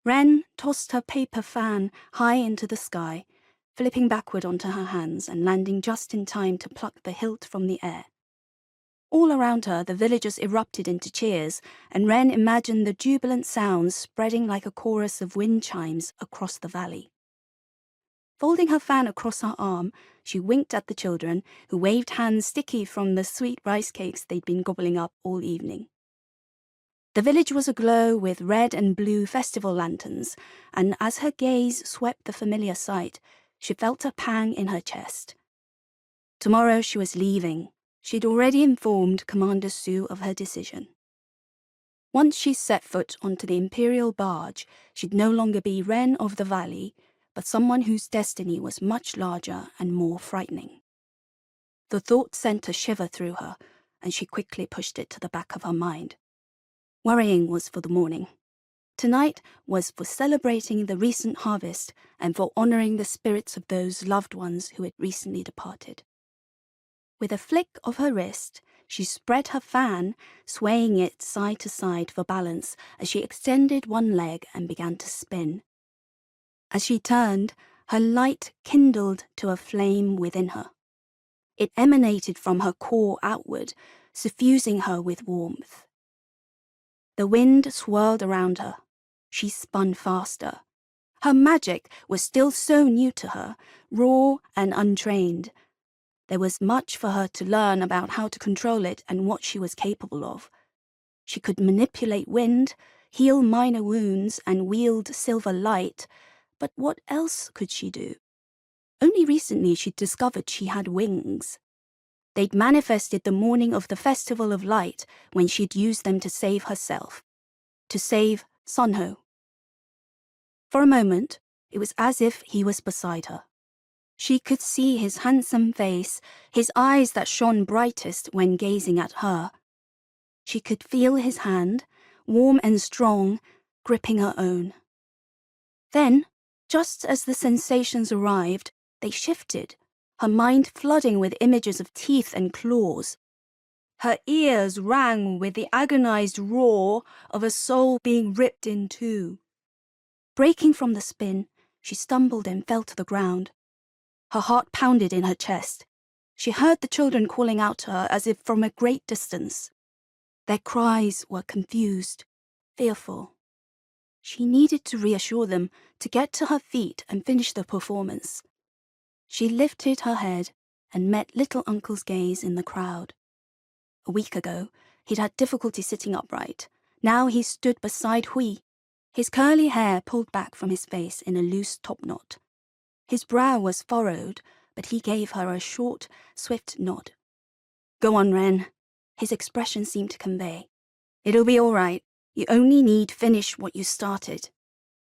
Ren tossed her paper fan high into the sky, flipping backward onto her hands and landing just in time to pluck the hilt from the air. All around her, the villagers erupted into cheers, and Ren imagined the jubilant sounds spreading like a chorus of wind chimes across the valley. Folding her fan across her arm, she winked at the children, who waved hands sticky from the sweet rice cakes they'd been gobbling up all evening. The village was aglow with red and blue festival lanterns, and as her gaze swept the familiar sight, she felt a pang in her chest. Tomorrow she was leaving. She'd already informed Commander Sue of her decision. Once she set foot onto the Imperial barge, she'd no longer be Ren of the Valley, but someone whose destiny was much larger and more frightening. The thought sent a shiver through her, and she quickly pushed it to the back of her mind. Worrying was for the morning. Tonight was for celebrating the recent harvest and for honoring the spirits of those loved ones who had recently departed. With a flick of her wrist, she spread her fan, swaying it side to side for balance as she extended one leg and began to spin. As she turned, her light kindled to a flame within her. It emanated from her core outward, suffusing her with warmth. The wind swirled around her. She spun faster. Her magic was still so new to her, raw and untrained. There was much for her to learn about how to control it and what she was capable of. She could manipulate wind, heal minor wounds, and wield silver light, but what else could she do? Only recently she'd discovered she had wings. They'd manifested the morning of the Festival of Light when she'd used them to save herself, to save Sunho. For a moment, it was as if he was beside her. She could see his handsome face, his eyes that shone brightest when gazing at her. She could feel his hand, warm and strong, gripping her own. Then, just as the sensations arrived, they shifted, her mind flooding with images of teeth and claws. Her ears rang with the agonized roar of a soul being ripped in two. Breaking from the spin, she stumbled and fell to the ground. Her heart pounded in her chest. She heard the children calling out to her as if from a great distance. Their cries were confused, fearful. She needed to reassure them, to get to her feet and finish the performance. She lifted her head and met Little Uncle's gaze in the crowd. A week ago, he'd had difficulty sitting upright. Now he stood beside Hui, his curly hair pulled back from his face in a loose topknot. His brow was furrowed, but he gave her a short, swift nod. "Go on, Ren," his expression seemed to convey. "It'll be all right. You only need finish what you started."